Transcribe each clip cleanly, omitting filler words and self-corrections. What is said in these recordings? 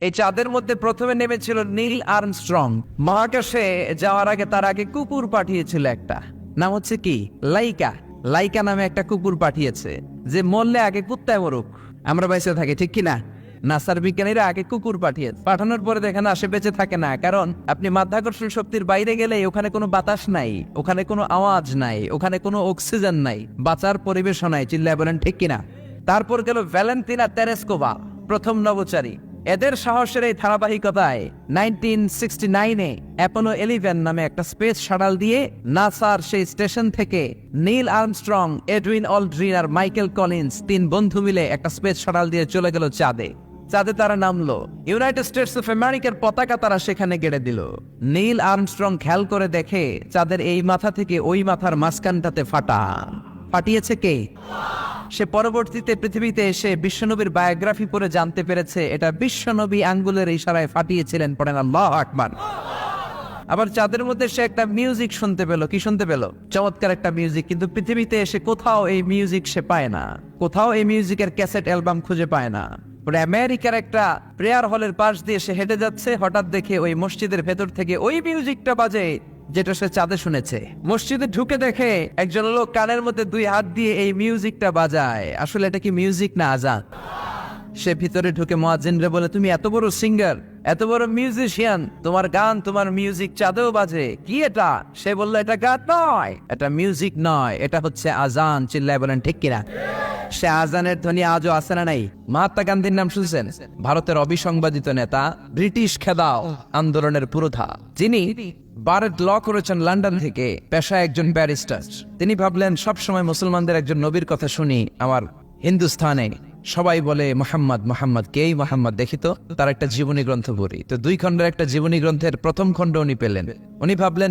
এই চাঁদের মধ্যে প্রথমে নেমেছিল নীল আর্মস্ট্রং। মহাকাশে যাওয়ার আগে তার আগে কুকুর পাঠিয়েছিল একটা, নাম হচ্ছে কি লাইকা। লাইকা নামে একটা কুকুর পাঠিয়েছে, যে মরলে আগে কুত্তায় মরুক, আমরা বেঁচে থাকি, ঠিক কিনা? নাসার বিজ্ঞানীরা আগে কুকুর পাঠানোর পরে দেখেন আসে বেঁচে থাকে না, কারণ আপনি মাধ্যাকর্ষণ শক্তির বাইরে গেলে ওখানে কোনো বাতাস নাই, ওখানে কোনো আওয়াজ নাই, ওখানে কোনো অক্সিজেন নাই, বাঁচার পরিবেশও নাই, চিল্লায় বলেন ঠিক কিনা? তারপর গেল ভ্যালেন্তিনা তেরেস্কোভা, প্রথম নভোচারী। এদের সাহসের এই ধারাবাহিকতায় 1969-এ অ্যাপোলো 11 নামে একটা স্পেস শাটল দিয়ে নাসার সেই স্টেশন থেকে নীল আর্মস্ট্রং, এডউইন অলড্রিন আর মাইকেল কলিন্স 3 বন্ধু মিলে একটা স্পেস শাটল দিয়ে চলে গেল চাঁদে। চাঁদে তারা নামলো, ইউনাইটেড স্টেটস অফ আমেরিকার পতাকা তারা সেখানে গেড়ে দিল। নীল আর্মস্ট্রং খেয়াল করে দেখে চাঁদের এই মাথা থেকে ওই মাথার মাঝখানটাতে ফাটিয়েছে কে? সে পরবর্তীতে পৃথিবীতে এসে বিশ্বনবীর বায়োগ্রাফি পড়ে জানতে পেরেছে এটা বিশ্বনবী আঙ্গুলের ইশারায় ফাটিয়েছিলেন। পড়েন আল্লাহু আকবার। আবার চাঁদের মধ্যে সে একটা মিউজিক শুনতে পেল। কি শুনতে পেল? চমৎকার একটা মিউজিক, কিন্তু পৃথিবীতে এসে কোথাও এই মিউজিক সে পায় না, কোথাও এই মিউজিকের ক্যাসেট অ্যালবাম খুঁজে পায় না। পরে আমেরিকার একটা প্রেয়ার হলের পাশ দিয়ে সে হেঁটে যাচ্ছে, হঠাৎ দেখে ওই মসজিদের ভেতর থেকে ওই মিউজিকটা বাজে যেটা সে চাঁদে শুনেছে। মসজিদে ঢুকে দেখে একজন লোক কানের মধ্যে 2 হাত দিয়ে এই মিউজিকটা বাজায়। আসলে এটা কি মিউজিক না আজান? সে ভিতরে ঢুকে মুয়াজ্জিনরে বলে, তুমি এত বড় সিঙ্গার, এত বড় মিউজিশিয়ান, তোমার গান, তোমার মিউজিক চাঁদেও বাজে, কি এটা? সে বলল, এটা গান নয়, এটা মিউজিক নয়, এটা হচ্ছে আজান। চিল্লায় বলেন ঠিক কিনা? সে আজানের ধ্বনি আজও আছে না নাই? মহাত্মা গান্ধীর নাম শুনছেন? ভারতের অবিসংবাদিত নেতা, ব্রিটিশ খেদাও আন্দোলনের পুরোধা, যিনি বারেট ল করেছেন লন্ডন থেকে, পেশায় একজন ব্যারিস্টার। তিনি ভাবলেন সবসময় মুসলমানদের একজন নবীর কথা শুনি আমার হিন্দুস্থানে, সবাই বলে মোহাম্মদ মোহাম্মদ, কেই মোহাম্মদ, দেখি তো তার একটা জীবনী গ্রন্থ পড়ি। তো 2 খণ্ডের একটা জীবনী গ্রন্থের প্রথম খণ্ড উনি পেলেন। উনি ভাবলেন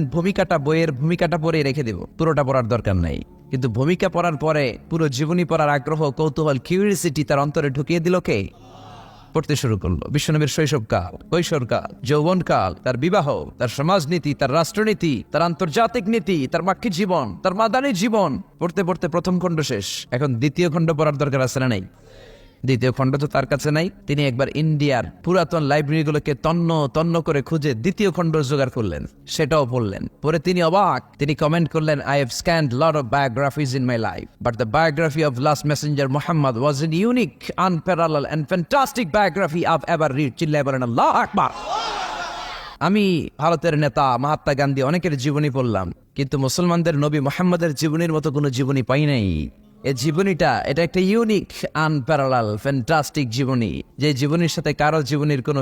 বইয়ের ভূমিকাটা পড়ে রেখে দেব, পুরোটা পড়ার দরকার নাই। কিন্তু ভূমিকা পড়ার পরে পুরো জীবনী পড়ার আগ্রহ, কৌতূহল, কিউরিয়াসিটি তার অন্তরে ঢুকিয়ে দিল কে? পড়তে শুরু করলো বিশ্বনবীর শৈশবকাল, কৈশোরকাল, যৌবনকাল, তার বিবাহ, তার সমাজনীতি, তার রাষ্ট্রনীতি, তার আন্তর্জাতিক নীতি, তার মাক্কি জীবন, তার মাদানী জীবন। পড়তে পড়তে প্রথম খণ্ড শেষ। এখন দ্বিতীয় খণ্ড পড়ার দরকার আছে না নাই? দ্বিতীয় খণ্ড তো তার কাছে নাই। তিনি একবার ইন্ডিয়ার পুরাতন লাইব্রেরিগুলোকে তন্ন করে খুঁজে দ্বিতীয় খণ্ড জোগাড় করলেন, সেটাও পড়লেন। পরে তিনি অবাক, তিনি কমেন্ট করলেন, I have scanned lot of biographies in my life, but the biography of last messenger Muhammad was a unique, unparalleled and fantastic biography I've ever read. চিল্লায় বলেন আল্লাহু আকবার। আমি ভারতের নেতা মহাত্মা গান্ধী অনেকের জীবনী পড়লাম, কিন্তু মুসলমানদের নবী মুহাম্মাদের জীবনীর মতো কোনো জীবনী পাই নাই। এই জীবনীটা, এটা একটা ইউনিক, আনপ্যারালাল, ফ্যান্টাস্টিক জীবনী, যে জীবনীর সাথে কারো জীবনীর কোনো